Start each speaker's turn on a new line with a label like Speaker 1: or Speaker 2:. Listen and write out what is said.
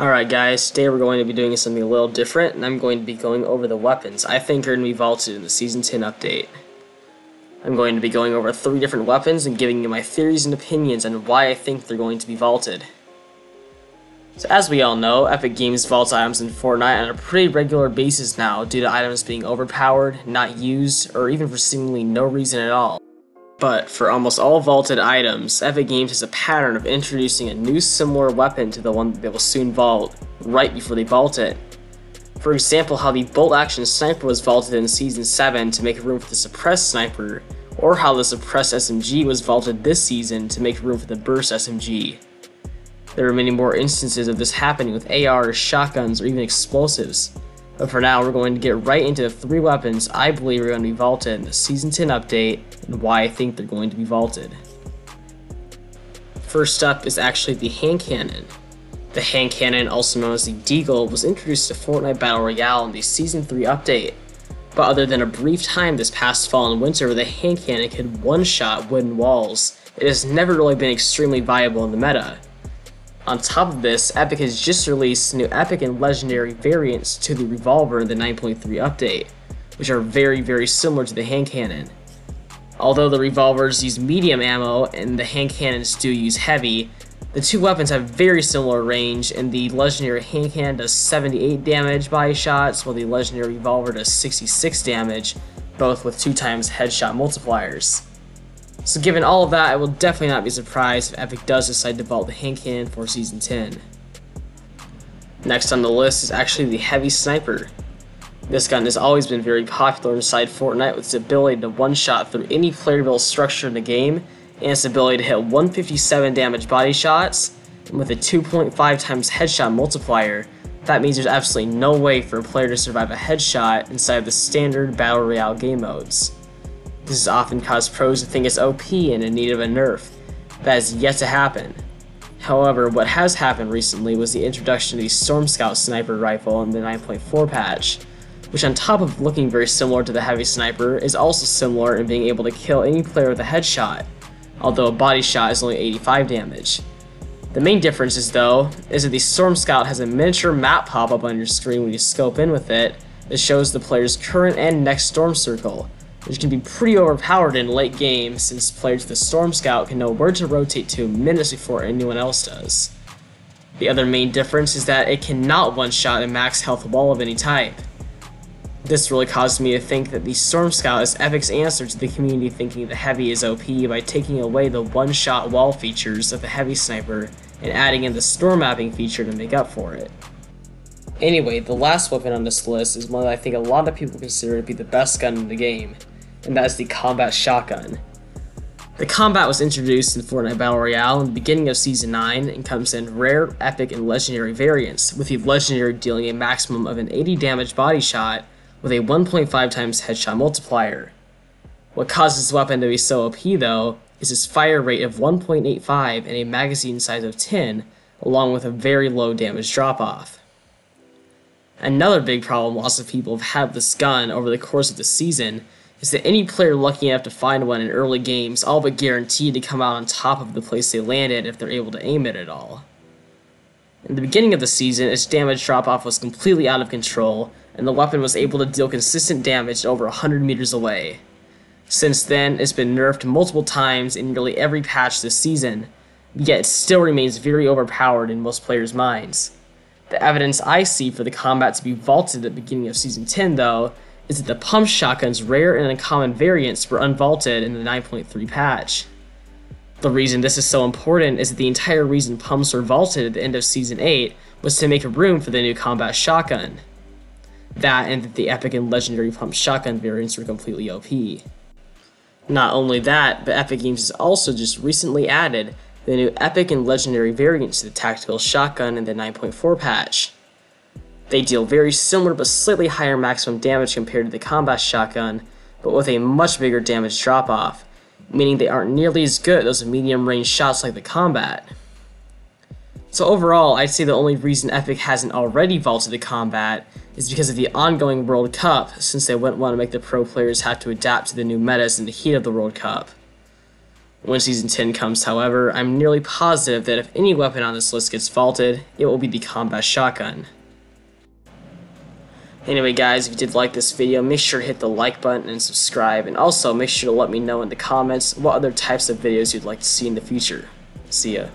Speaker 1: Alright guys, today we're going to be doing something a little different, and I'm going to be going over the weapons I think are going to be vaulted in the Season 10 update. I'm going to be going over 3 different weapons and giving you my theories and opinions on why I think they're going to be vaulted. So as we all know, Epic Games vaults items in Fortnite on a pretty regular basis now due to items being overpowered, not used, or even for seemingly no reason at all. But for almost all vaulted items, Epic Games has a pattern of introducing a new similar weapon to the one that they will soon vault, right before they vault it. For example, how the bolt-action sniper was vaulted in Season 7 to make room for the suppressed sniper, or how the suppressed SMG was vaulted this season to make room for the burst SMG. There are many more instances of this happening with ARs, shotguns, or even explosives. But for now, we're going to get right into the 3 weapons I believe are going to be vaulted in the Season 10 update, and why I think they're going to be vaulted. First up is actually the hand cannon. The hand cannon, also known as the Deagle, was introduced to Fortnite Battle Royale in the Season 3 update. But other than a brief time this past fall and winter where the hand cannon could one-shot wooden walls, it has never really been extremely viable in the meta. On top of this, Epic has just released new epic and legendary variants to the revolver in the 9.3 update, which are very similar to the hand cannon. Although the revolvers use medium ammo and the hand cannons do use heavy, the 2 weapons have very similar range, and the legendary hand cannon does 78 damage body shots, while the legendary revolver does 66 damage, both with 2 times headshot multipliers. So given all of that, I will definitely not be surprised if Epic does decide to vault the hand cannon for Season 10. Next on the list is actually the heavy sniper. This gun has always been very popular inside Fortnite with its ability to one-shot through any player-built structure in the game, and its ability to hit 157 damage body shots, and with a 2.5 times headshot multiplier, that means there's absolutely no way for a player to survive a headshot inside of the standard Battle Royale game modes. This has often caused pros to think it's OP and in need of a nerf. That is yet to happen. However, what has happened recently was the introduction of the Storm Scout sniper rifle in the 9.4 patch, which on top of looking very similar to the heavy sniper, is also similar in being able to kill any player with a headshot, although a body shot is only 85 damage. The main difference is that the Storm Scout has a miniature map pop up on your screen when you scope in with it that shows the player's current and next storm circle, which can be pretty overpowered in late game since players with the Storm Scout can know where to rotate to minutes before anyone else does. The other main difference is that it cannot one-shot a max health wall of any type. This really caused me to think that the Storm Scout is Epic's answer to the community thinking the Heavy is OP by taking away the one-shot wall features of the Heavy Sniper and adding in the storm mapping feature to make up for it. Anyway, the last weapon on this list is one that I think a lot of people consider to be the best gun in the game, and that is the Combat Shotgun. The Combat was introduced in Fortnite Battle Royale in the beginning of Season 9 and comes in rare, epic, and legendary variants, with the legendary dealing a maximum of an 80 damage body shot with a 1.5 times headshot multiplier. What causes this weapon to be so OP though is its fire rate of 1.85 and a magazine size of 10, along with a very low damage drop-off. Another big problem lots of people have had with this gun over the course of the season is that any player lucky enough to find one in early games all but guaranteed to come out on top of the place they landed if they're able to aim it at all. In the beginning of the season, its damage drop-off was completely out of control, and the weapon was able to deal consistent damage over 100 meters away. Since then, it's been nerfed multiple times in nearly every patch this season, yet it still remains very overpowered in most players' minds. The evidence I see for the Combat to be vaulted at the beginning of Season 10, though, is that the Pump Shotgun's rare and uncommon variants were unvaulted in the 9.3 patch. The reason this is so important is that the entire reason pumps were vaulted at the end of Season 8 was to make room for the new Combat Shotgun. That and that the epic and legendary Pump Shotgun variants were completely OP. Not only that, but Epic Games has also just recently added the new epic and legendary variants to the Tactical Shotgun in the 9.4 patch. They deal very similar but slightly higher maximum damage compared to the Combat Shotgun, but with a much bigger damage drop-off, meaning they aren't nearly as good at those medium-range shots like the Combat. So overall, I'd say the only reason Epic hasn't already vaulted the Combat is because of the ongoing World Cup, since they wouldn't want to make the pro players have to adapt to the new metas in the heat of the World Cup. When Season 10 comes, however, I'm nearly positive that if any weapon on this list gets vaulted, it will be the combat shotgun. Anyway guys, if you did like this video, make sure to hit the like button and subscribe, and also make sure to let me know in the comments what other types of videos you'd like to see in the future. See ya.